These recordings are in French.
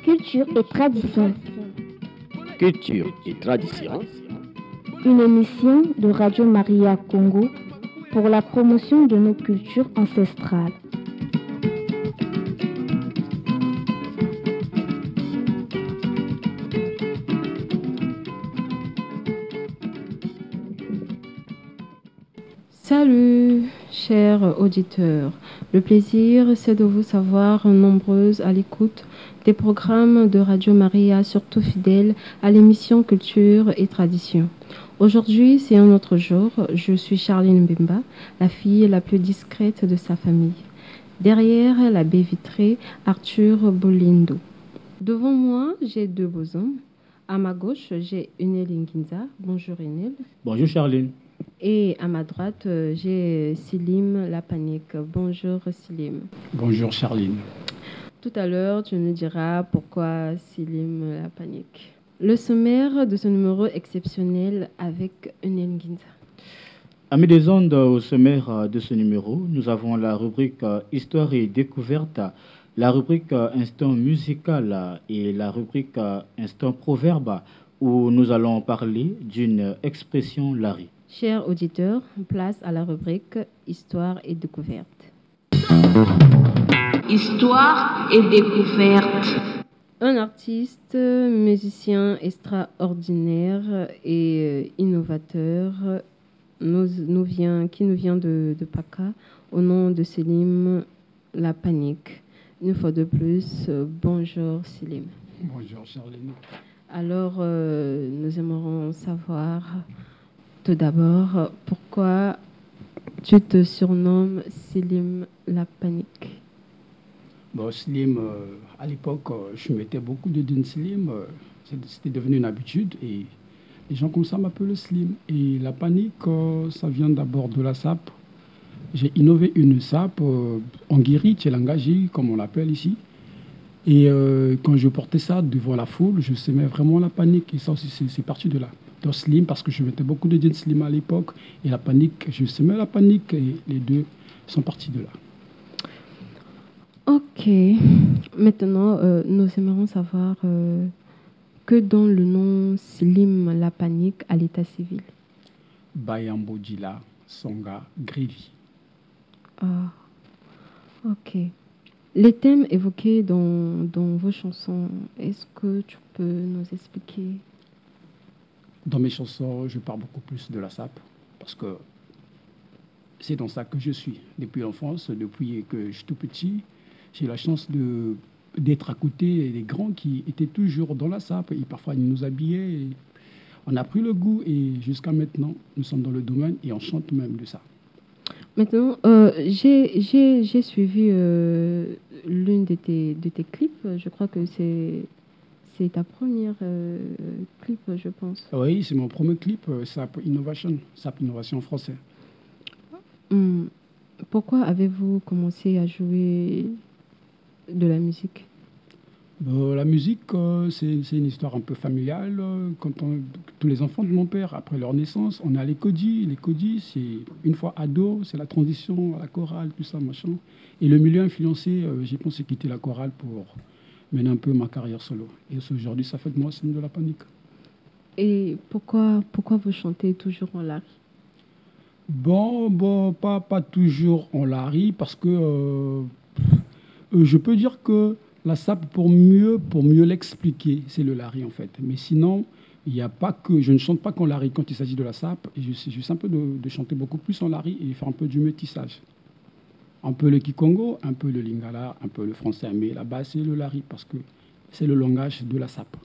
Culture et tradition. Culture et tradition. Une émission de Radio Maria Congo pour la promotion de nos cultures ancestrales. Salut, chers auditeurs. Le plaisir, c'est de vous savoir nombreuses à l'écoute des programmes de Radio Maria, surtout fidèles à l'émission Culture et Tradition. Aujourd'hui, c'est un autre jour. Je suis Charline Mbemba, la fille la plus discrète de sa famille. Derrière la baie vitrée, Arthur Bolindo. Devant moi, j'ai deux beaux hommes. À ma gauche, j'ai Unel Nginza. Bonjour Unel. Bonjour Charline. Et à ma droite, j'ai Silim Lapanique. Bonjour Silim. Bonjour Charline. Tout à l'heure, tu nous diras pourquoi Silim Lapanique. Le sommaire de ce numéro exceptionnel avec Unel Nginza. Amis des ondes, au sommaire de ce numéro, nous avons la rubrique Histoire et découverte, la rubrique Instant musical et la rubrique Instant proverbe où nous allons parler d'une expression Larry. Chers auditeurs, place à la rubrique Histoire et découverte. Histoire et découverte. Un artiste, musicien extraordinaire et innovateur qui nous vient de Paka au nom de Selim Lapanique. Une fois de plus, bonjour Selim. Bonjour Charline. Alors, nous aimerons savoir tout d'abord pourquoi tu te surnommes Selim Lapanique. Bon, Slim, à l'époque, je mettais beaucoup de din Slim. C'était devenu une habitude et les gens comme ça m'appellent Slim. Et la panique, ça vient d'abord de la sape. J'ai innové une sape en guéri, tchelangaji, comme on l'appelle ici. Et quand je portais ça devant la foule, je semais vraiment la panique. Et ça aussi, c'est parti de là. Donc Slim, parce que je mettais beaucoup de din Slim à l'époque. Et la panique, je semais la panique. Et les deux sont partis de là. Ok. Maintenant, nous aimerions savoir que dans le nom Slim Lapanique à l'état civil. Bayambodjila, Songa, Grévi. Ah, ok. Les thèmes évoqués dans vos chansons, est-ce que tu peux nous expliquer? Dans mes chansons, je parle beaucoup plus de la sape parce que c'est dans ça que je suis. Depuis l'enfance, depuis que je suis tout petit, j'ai la chance d'être à côté des grands qui étaient toujours dans la sape et parfois ils nous habillaient. Et on a pris le goût et jusqu'à maintenant, nous sommes dans le domaine et on chante même de ça. Maintenant, j'ai suivi l'une de tes clips. Je crois que c'est ta première clip, je pense. Oui, c'est mon premier clip, SAP Innovation en français. Pourquoi avez-vous commencé à jouer de la musique? La musique, c'est une histoire un peu familiale. Tous les enfants de mon père, après leur naissance, on est à l'Écodie. L'Écodie, c'est une fois ado, c'est la transition à la chorale, tout ça, machin. Et le milieu influencé, j'ai pensé quitter la chorale pour mener un peu ma carrière solo. Et aujourd'hui, ça fait de moi Slim de la panique. Et pourquoi vous chantez toujours en Larry? Bon, pas toujours en Larry, parce que je peux dire que la sape, pour mieux l'expliquer, c'est le Larry en fait. Mais sinon, il n'y a pas que je ne chante pas qu'en Larry quand il s'agit de la sape. Et j'essaie un peu de chanter beaucoup plus en Larry et faire un peu du métissage. Un peu le Kikongo, un peu le Lingala, un peu le français. Mais là-bas, c'est le Larry parce que c'est le langage de la sape.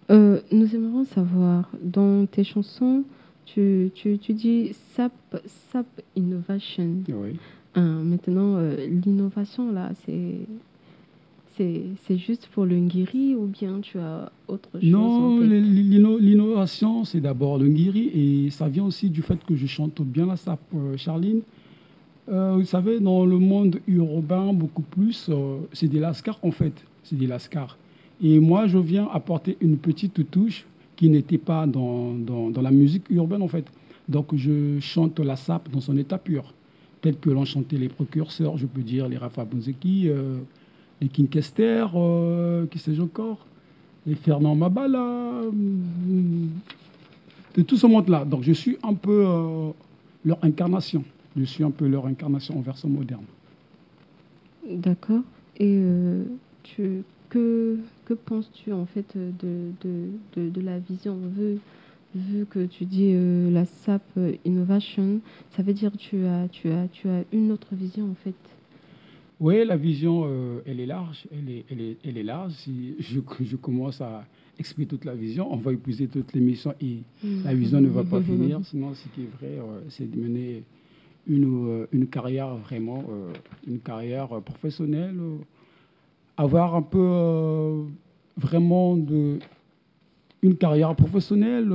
Nous aimerions savoir, dans tes chansons, tu dis SAP Innovation. Oui. Maintenant, l'innovation, là, c'est juste pour le ngiri ou bien tu as autre chose? Non, l'innovation, c'est d'abord le ngiri et ça vient aussi du fait que je chante bien la sape, Charline. Vous savez, dans le monde urbain, beaucoup plus, c'est des lascars en fait. C'est des lascars. Et moi, je viens apporter une petite touche qui n'était pas dans la musique urbaine en fait. Donc je chante la SAP dans son état pur, tel que l'ont chanté les précurseurs, je peux dire les Rafa Bonzeki, les King Kester, qui sais-je encore, les Fernand Mabala, de tout ce monde-là. Donc je suis un peu leur incarnation. Je suis un peu leur incarnation en version moderne. D'accord. Et que penses-tu en fait de la vision vu que tu dis la SAP Innovation, ça veut dire que tu as une autre vision en fait. Oui, la vision, elle est large. Elle est large. Si je commence à expliquer toute la vision, on va épuiser toute l'émission et la vision ne va pas finir. Sinon, ce qui est vrai, c'est de mener une carrière vraiment, une carrière professionnelle, avoir un peu vraiment une carrière professionnelle,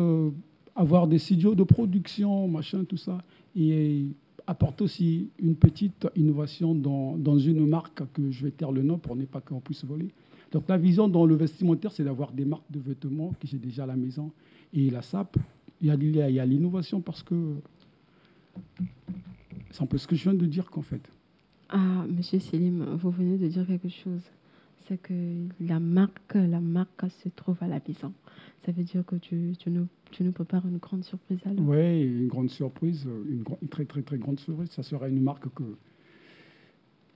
avoir des studios de production, machin, tout ça, et apporte aussi une petite innovation dans une marque que je vais taire le nom pour ne pas qu'on puisse voler. Donc la vision dans le vestimentaire, c'est d'avoir des marques de vêtements que j'ai déjà à la maison. Et la SAP, il y a l'innovation parce que c'est un peu ce que je viens de dire qu'en fait. Ah, Monsieur Selim, vous venez de dire quelque chose. C'est que la marque se trouve à la maison. Ça veut dire que tu nous prépares une grande surprise alors. Oui, une grande surprise, une très très très grande surprise. Ça sera une marque que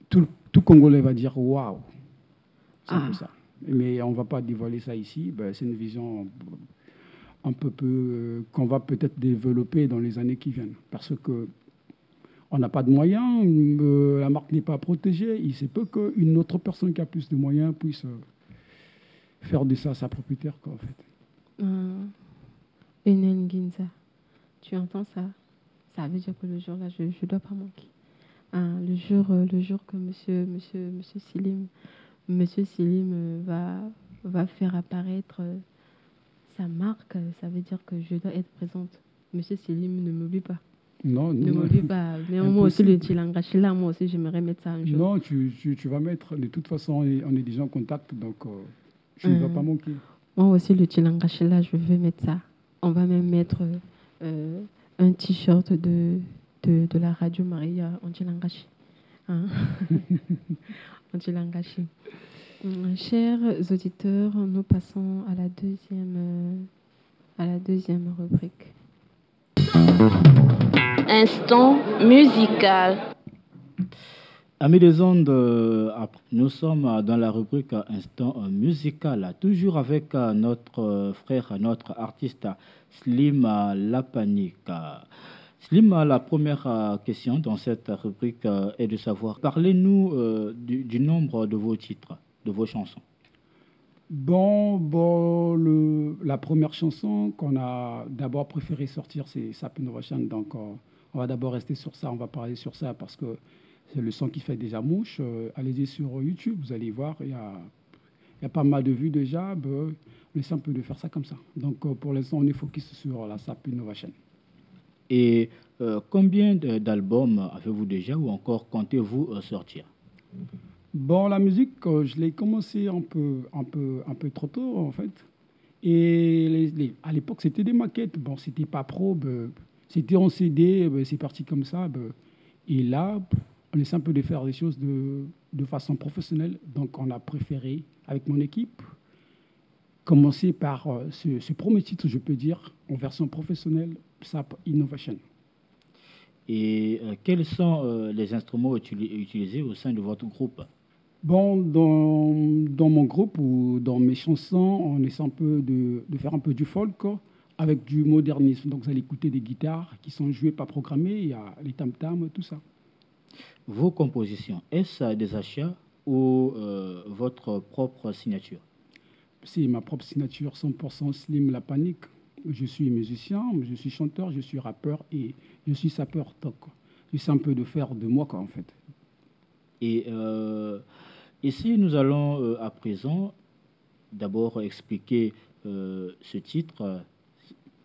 tout Congolais va dire waouh. C'est un peu ça. Mais on ne va pas dévoiler ça ici. Ben, c'est une vision un peu qu'on va peut-être développer dans les années qui viennent. Parce que on n'a pas de moyens, la marque n'est pas protégée. Il se peut qu'une autre personne qui a plus de moyens puisse faire de ça sa propriétaire, quoi, en fait. Enen Ginza, tu entends ça? Ça veut dire que le jour-là, je ne dois pas manquer. Le jour que Monsieur Silim va faire apparaître sa marque, ça veut dire que je dois être présente. Monsieur Silim, ne m'oublie pas. Non, ne m'oublie pas. Mais moi aussi, le Tilangashi, là, moi aussi, j'aimerais mettre ça un jour. Non, tu vas mettre. De toute façon, on est déjà en contact, donc tu ne vas pas manquer. Moi aussi, le Tilangashi, là, je veux mettre ça. On va même mettre un t-shirt de la radio Maria en Tilangashi. Hein? En Tilangashi. Chers auditeurs, nous passons à la deuxième rubrique. Instant musical. Amis des ondes, nous sommes dans la rubrique Instant musical, toujours avec notre frère, notre artiste Slim Lapanique. Slim, la première question dans cette rubrique est de savoir, parlez-nous du nombre de vos titres, de vos chansons. La première chanson qu'on a d'abord préféré sortir, c'est SAP Innovation. Donc, on va d'abord rester sur ça. On va parler sur ça parce que c'est le son qui fait déjà mouche. Allez-y sur YouTube, vous allez voir. Il y a pas mal de vues déjà. On essaie un peu de faire ça comme ça. Donc, pour l'instant, on est focus sur la SAP Innovation. Et combien d'albums avez-vous déjà ou encore comptez-vous sortir? La musique, je l'ai commencé un peu trop tôt, en fait. Et à l'époque, c'était des maquettes. C'était pas pro. C'était en CD. C'est parti comme ça. Et là, on essaie un peu de faire des choses de façon professionnelle. Donc, on a préféré, avec mon équipe, commencer par ce premier titre, je peux dire, en version professionnelle, SAP Innovation. Et quels sont les instruments utilisés au sein de votre groupe? Dans mon groupe ou dans mes chansons, on essaie un peu de faire un peu du folk avec du modernisme. Donc vous allez écouter des guitares qui sont jouées, pas programmées, il y a les tam-tams, tout ça. Vos compositions, est-ce des achats ou votre propre signature? C'est ma propre signature, 100% Slim Lapanique. Je suis musicien, je suis chanteur, je suis rappeur et je suis sapeur. Donc j'essaie un peu de faire de moi, en fait. Et ici, nous allons à présent d'abord expliquer ce titre,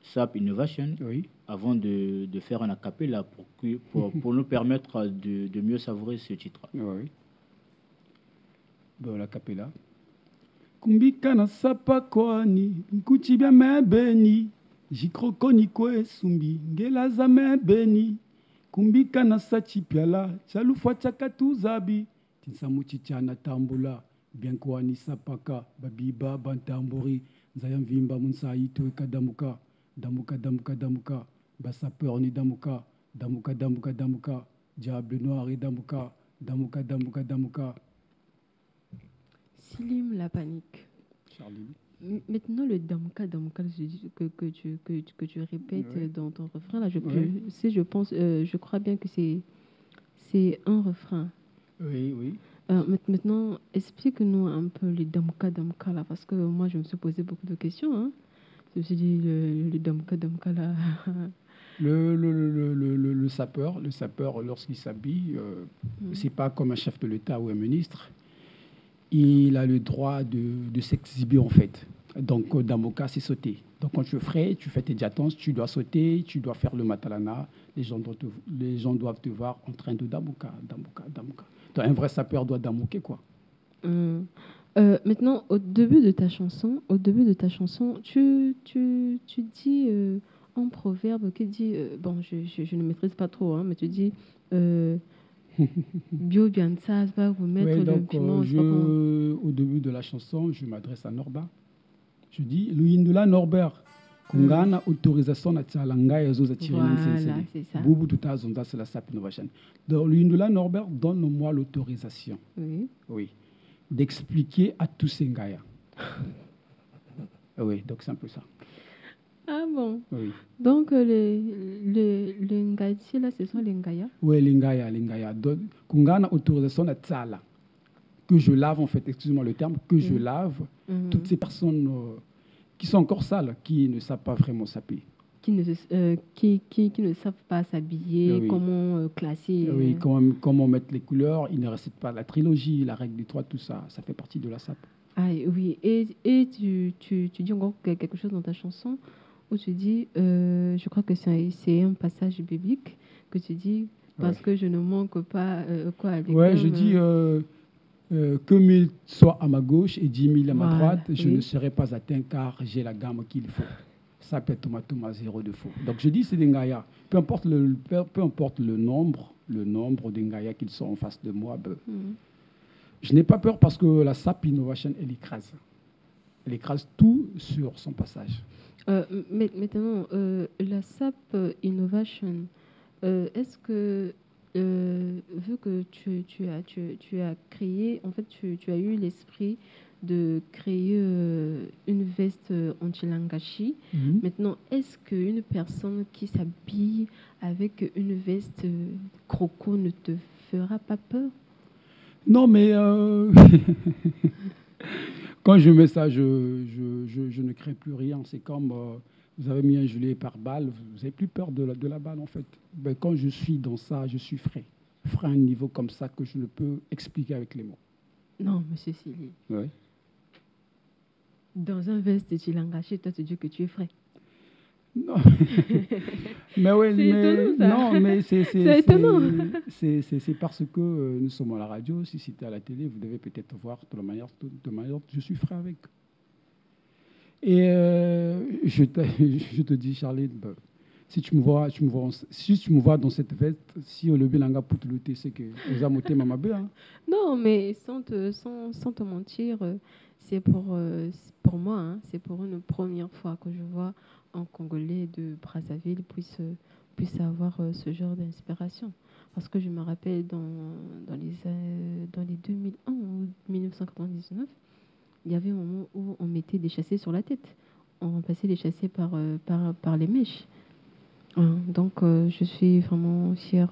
SAP Innovation, oui, avant de faire un acapella pour nous permettre de mieux savourer ce titre. Oui. L'acapella. Kumbika na sapa kwani, nkuchibia mebeni, Jikrokoni kwe sumbi, ngela zame beni, kumbika na sachi piala, chalufwa chakatu zabi, tinsamuchi chana tambula, bienkwani sapaka, babiba bantambori, zayam vimba munsa ito kadamuka, damuka damuka damuka, basapeur ni damuka, damuka damuka damuka, diable noir et damuka, damuka damuka damuka. Slim la panique. Charlie. Maintenant, le damka damka que tu répètes Oui. dans ton refrain, là, Oui. je crois bien que c'est un refrain. Oui, oui. Maintenant, explique-nous un peu le damka damka là, parce que moi, je me suis posé beaucoup de questions. Hein. Je me suis dit, le damka damka là. Le sapeur, lorsqu'il s'habille, c'est pas comme un chef de l'État ou un ministre. Il a le droit de s'exhiber en fait. Donc dans mon cas, c'est sauter. Donc quand tu fais tes diatances, tu dois sauter, tu dois faire le matalana. Les gens doivent te voir en train de damuka. Donc un vrai sapeur doit damouker quoi. Maintenant, au début de ta chanson, tu dis en proverbe qui dit, bon, je ne maîtrise pas trop, hein, mais tu dis bio bien ça, va vous mettre Ouais, le piment. au début de la chanson, je m'adresse à Norba. Je dis, Louindula Norbert, Kungana autorisation na tsalanga yazo za tirene Voilà, c'est ça. Boubou tuta zonda c'est la SAP Innovation. Donc Louindula Norbert, donne-moi l'autorisation. Oui. D'expliquer à tous ces Ngaya. Oui, donc c'est un peu ça. Ah bon? Oui. Donc, les Ngati, là, ce sont les Ngaya? Oui, les Ngaya. Donc, Kungana autorisation na tsala. Que je lave, en fait, excusez-moi le terme, que je lave toutes ces personnes qui sont encore sales, qui ne savent pas vraiment s'habiller. Qui ne savent pas s'habiller, comment classer. Oui, comment mettre les couleurs. Ils ne récitent pas la trilogie, la règle des trois, tout ça. Ça fait partie de la SAP. Ah oui, et tu dis encore quelque chose dans ta chanson où tu dis, je crois que c'est un passage biblique que tu dis, parce que je ne manque pas quoi avec je dis que 1000 soient à ma gauche et 10 000 à ma droite, je ne serai pas atteint car j'ai la gamme qu'il faut. Ça peut être ma zéro de faux. Donc je dis c'est des Ngaya. Peu importe le nombre des Ngaya qu'ils sont en face de moi, je n'ai pas peur parce que la SAP Innovation, elle écrase. Elle écrase tout sur son passage. Maintenant, la SAP Innovation, est-ce que, vu que tu as créé, en fait, tu as eu l'esprit de créer une veste anti-langashi. Maintenant, est-ce qu'une personne qui s'habille avec une veste croco ne te fera pas peur? Non, mais quand je mets ça, je ne crains plus rien. C'est comme vous avez mis un gilet par balle, vous n'avez plus peur de la balle en fait. Ben, quand je suis dans ça, je suis frais. Frais à un niveau comme ça que je ne peux expliquer avec les mots. Non, monsieur Sili. Oui. Dans un veste chilangashi, toi tu dis que tu es frais. Non. Mais oui, étonnant, ça. Non, mais c'est étonnant. C'est parce que nous sommes à la radio. Si c'était à la télé, vous devez peut-être voir de manière, je suis frais avec. Et je te dis, Charlie, si tu me vois dans cette veste, si au lebi langa pour te lutter, c'est que vous avez monté ma hein. Non, mais sans te mentir, c'est pour moi, hein, c'est pour une première fois que je vois un Congolais de Brazzaville puisse avoir ce genre d'inspiration. Parce que je me rappelle dans les 2001 ou 1999, il y avait un moment où on mettait des châssis sur la tête. On remplaçait les châssis par les mèches. Donc, je suis vraiment fière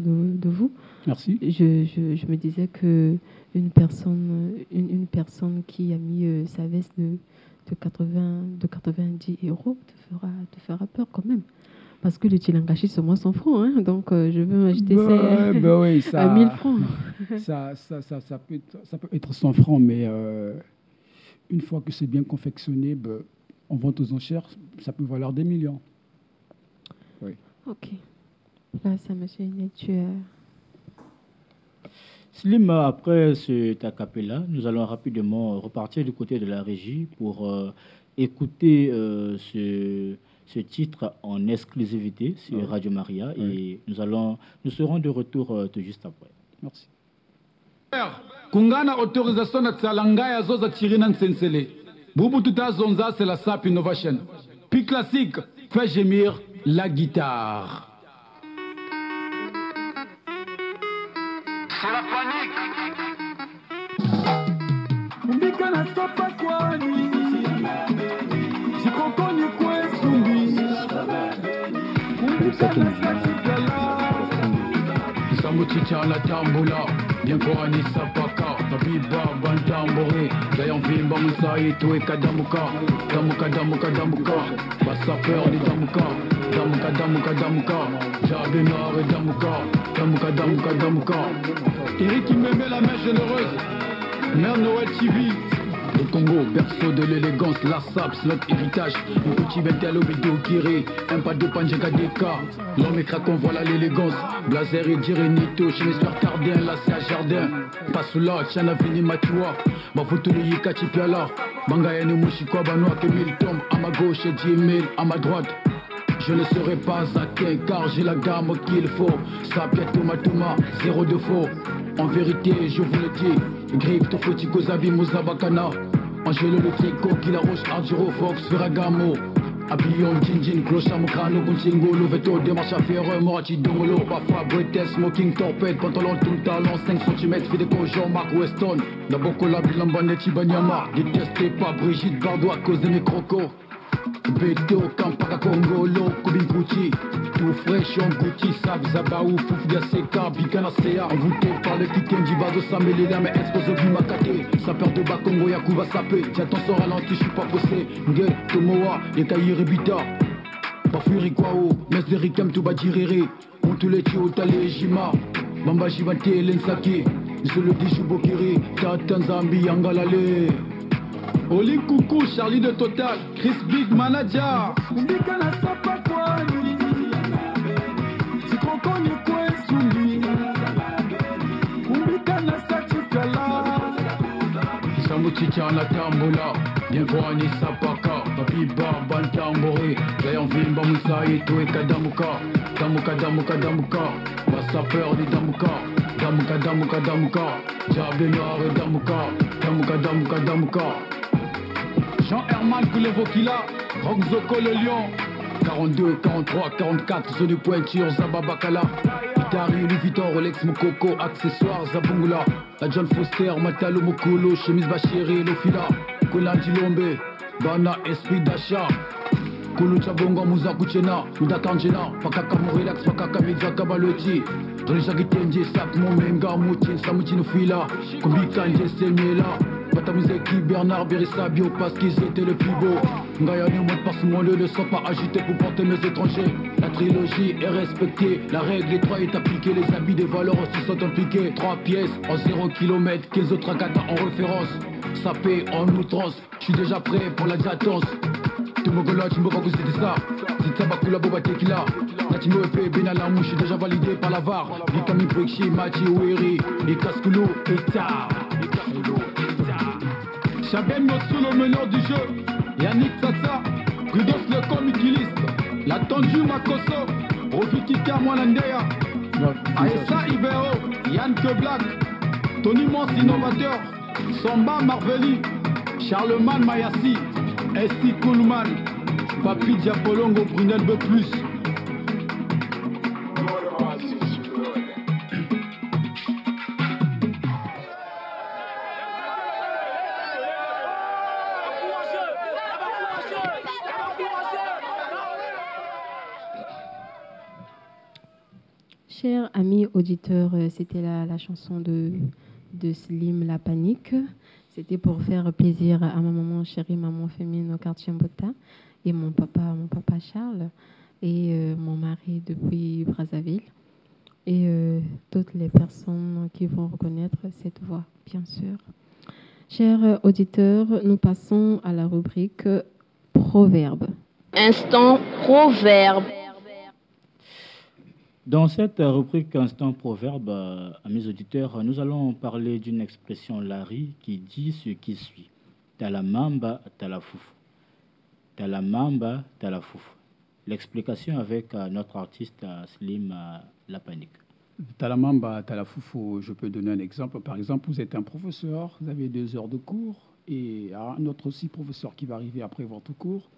de vous. Merci. Je me disais que une personne qui a mis sa veste de 90 € te fera peur quand même. Parce que le chilangashi, c'est moins 100 francs. Hein, donc, je veux m'acheter ça à 1000 francs. Ça peut être 100 francs, mais une fois que c'est bien confectionné, en vente aux enchères, ça peut valoir des millions. Oui. Ok. Là, ça me fait une Slim, après cet acapella, nous allons rapidement repartir du côté de la régie pour écouter ce titre en exclusivité sur Radio Maria et nous serons de retour tout juste après. Merci. Kungana autorisation na tsalangaya zoza tirina nsensele. Bubu tutazonza c'est la SAP Innovation. Puis classique, fait gémir la guitare. C'est la panique. Mbika na sopa kwani. Jikokoni kwesumbi. Mbika na sakigala. Samuchicha la tambula. Bien quoi ni sapaka. Tabiba bantambore. Dayan vimba musai tuwe kadamuka. Damuka. Basa peur ni damuka. Damuka. Jabe noir et damuka. Eric qui me met la main généreuse. Mère Noël TV. Le Congo, berceau de l'élégance, la SAP, notre héritage. Un petit bentel au bidou kiri, un pas de panjeka deka. L'homme est craquant, voilà l'élégance. Blazer et Direnito, chez les soirs tardins, là c'est à jardin. Pas sous là, Tchana Vini Matua. Bafutu le Yika Chipiala. Bangayane Mouchikwa, Banoa Kemil tombe. À ma gauche et 10 000, à ma droite. Je ne serai pas atteint car j'ai la gamme qu'il faut. Sapia Tomatoma, zéro de faux. En vérité, je vous le dis. Griffe Tofotiko Zabi Mouzabakana. Angelo le tricot, Kila Roche, Argiro Fox, Ferragamo. Abillon, Jinjin, Clocha, Mokrano, Gunsingo, Loveto, démarche à faire, Morachi, Dongolo, Bafa, Bretes, Smoking, Torped, Pantalon, tout talon, 5 cm, Fideco, Jean-Marc Weston. D'abord, la Bilambanetti, Banyama. Détestez pas Brigitte Bardot à cause de mes crocos. Beto, Kampaka, Congolo, Kubinkuchi. Tout fraîche, on Gucci, Sab, Zabaou, Foufia, Seka, Bikana, Sea. Envoûté par le Kiken, Jibazo, Samelela, mais expose au Bimakate. Sapeur de Bakongo, Yakuba, Sapé. J'attends son ralenti, je suis pas posé. Nge, Tomoa, Yekairi, Bita. Bafuri, Kwao, Mes de Rikam, Tubajirere. On tous les tios, Tale, Jima. Bamba, Jivante, Lensaki. Je le dis, Jubokiri. Tatan, Zambi, Yangalale. Oli Coucou, Charlie de Total, Chris Big Manager. Mbika na sapa kwani. Sikokoni kwesumbi. Mbika na sachikala. Samuchicha na tambula. Bien quoi ni sapaka. Papiba bantambore. Dayan vimba musai tuwe kadamuka. Damuka. Basa peur ni damuka. Damuka. Jabe noir et damuka. Jean-Herman Koulevokila, Roxoko le Lion. 42, 43, 44, zone de pointure, Zababakala. Itari, Louis Vuitton, Rolex, Mokoko, accessoires, Zabungula. La John Foster, Matalo Mokolo, chemise Bachiri, Lofila. Kolandi Lombe, Bana, esprit d'achat. Kulu Chabonga, Muzakuchena, Udakanjena, Pakaka Relax, Pakaka Mizaka Baloti. Drejagi Tenje, Sak Momenga, Moutin, Samutin Fila. Kumbikanje, Semela. Batamuzeki, Bernard, Berissa, Bio, parce qu'ils étaient le plus beau. Ngayane, moi par ce monde, ne sont pas agités pour porter mes étrangers. La trilogie est respectée, la règle des 3 est appliquée. Les habits des valeurs aussi sont impliqués. 3 pièces en 0 km, 15 autres akata en référence. Sapé en outrance, je suis déjà prêt pour la jatance. Tumogola, Timbobakou, c'était ça. Zitabakula, Boba Tekila. Natimo Epe, Benalamou, je suis déjà validé par la VAR. Likami Brikshi, Machi, Oueri, et Kaskulo, et Tar. Chabem Mossou, le meneur du jeu. Yannick Tsatsa, Rudos le comikiliste. La tendue Makoso, Rofikika Mwalandea. Aessa Ibero, Yann Black. Tony Mons, innovateur. Samba Marveli, Charlemagne Mayassi. Esti Coolman, Papi Diapolongo, Brunel B+. Chers amis auditeurs, c'était la chanson de Slim, La Panique. C'était pour faire plaisir à ma maman chérie, maman féminine au quartier Mbota, et mon papa Charles, et mon mari depuis Brazzaville, et toutes les personnes qui vont reconnaître cette voix, bien sûr. Chers auditeurs, nous passons à la rubrique Proverbes. Instant Proverbe. Dans cette rubrique Instant Proverbe, à mes auditeurs, nous allons parler d'une expression Lari qui dit ce qui suit. T'as la mamba, t'as la foufou. T'as la mamba, t'as la foufou. L'explication avec notre artiste Slim Lapanique. Talamamba, Talafoufou, je peux donner un exemple. Par exemple, vous êtes un professeur, vous avez 2 heures de cours, et un autre aussi professeur qui va arriver après votre cours,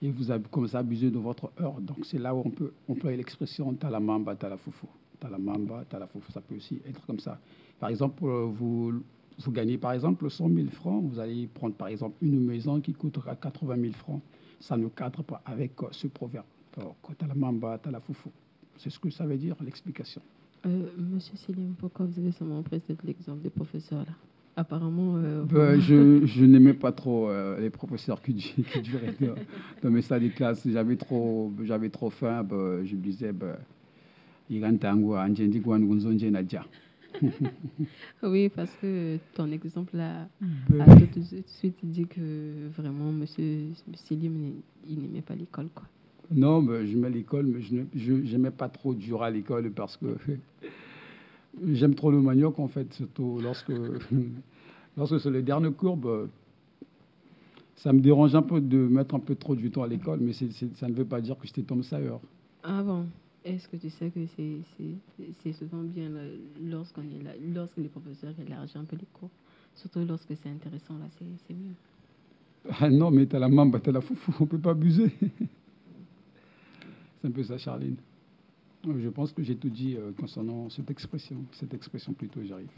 et vous avez commencé à abuser de votre heure. Donc c'est là où on peut employer l'expression Talamamba, Talafoufou. Talamamba, Talafoufou, ça peut aussi être comme ça. Par exemple, vous gagnez par exemple 100 000 francs, vous allez prendre par exemple une maison qui coûtera 80 000 francs. Ça ne cadre pas avec ce proverbe. Donc, Talamamba, Talafoufou. C'est ce que ça veut dire, l'explication. Monsieur Selim, pourquoi vous avez seulement présenté l'exemple des professeurs là? Apparemment. Je n'aimais pas trop les professeurs qui duraient dans mes salles de classe. J'avais trop faim. Je me disais, oui, parce que ton exemple là a tout de suite dit que vraiment, monsieur Selim, il n'aimait pas l'école, quoi. Non, j'aimais l'école, mais je n'aimais pas trop durer à l'école parce que j'aime trop le manioc, en fait, surtout lorsque c'est les dernières courbes. Ça me dérange un peu de mettre un peu trop du temps à l'école, mais ça ne veut pas dire que j'étais tombé ça ailleurs. Ah bon? Est-ce que tu sais que c'est souvent bien là, lorsque les professeurs élargissent un peu les cours, surtout lorsque c'est intéressant, là, c'est mieux. Ah non, mais t'as la mamba, t'as la foufou, on ne peut pas abuser. C'est un peu ça, Charline. Je pense que j'ai tout dit concernant cette expression plutôt, j'arrive.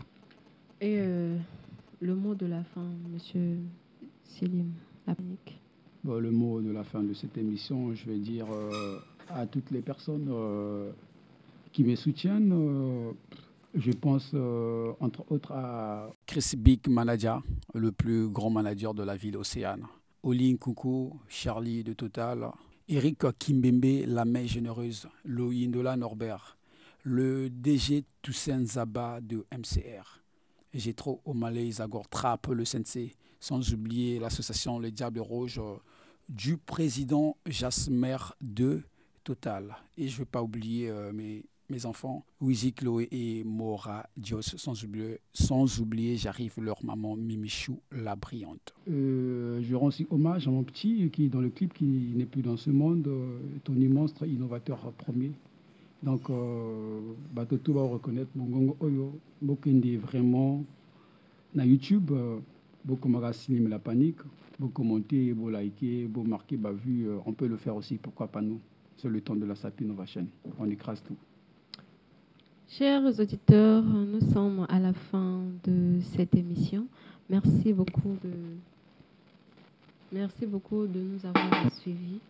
Et le mot de la fin, monsieur Selim Lapanique. Le mot de la fin de cette émission, je vais dire à toutes les personnes qui me soutiennent, je pense entre autres à Chris Big Manager, le plus grand manager de la ville Océane, Oli Nkoukou, Charlie de Total, Eric Kimbembe, la main généreuse, Loïndola Norbert, le DG Toussaint Zaba de MCR, Gétro Omalé Zagor Trapp, le Sensei, sans oublier l'association Les Diables Rouges du président Jasmer de Total. Et je ne vais pas oublier mes enfants, Wizi, Chloé et Mora Dios, sans oublier, j'arrive leur maman Mimichou, la brillante. Je rends aussi hommage à mon petit qui est dans le clip, qui n'est plus dans ce monde, Tony Monstre, innovateur premier. Donc, tout va reconnaître Mongongo Oyo, Bokende vraiment, na YouTube, beaucoup Slim Lapanique, beaucoup commenter, beaucoup liker, beaucoup marquer, vu, on peut le faire aussi, pourquoi pas nous. C'est le temps de la Sapi Nova chaîne, on écrase tout. Chers auditeurs, nous sommes à la fin de cette émission. Merci beaucoup de nous avoir suivis.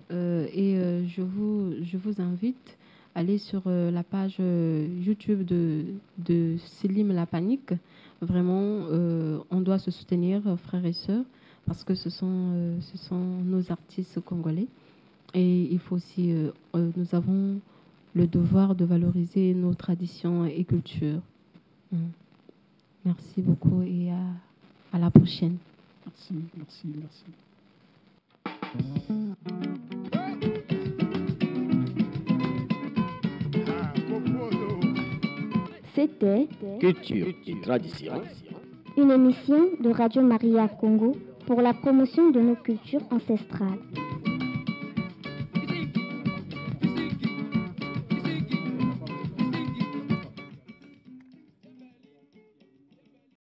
Je vous invite à aller sur la page YouTube de Selim Lapanique. Vraiment, on doit se soutenir, frères et sœurs, parce que ce sont nos artistes congolais. Et il faut aussi, nous avons le devoir de valoriser nos traditions et cultures. Merci beaucoup et à la prochaine. Merci. C'était Culture et tradition. une émission de Radio Maria Congo pour la promotion de nos cultures ancestrales.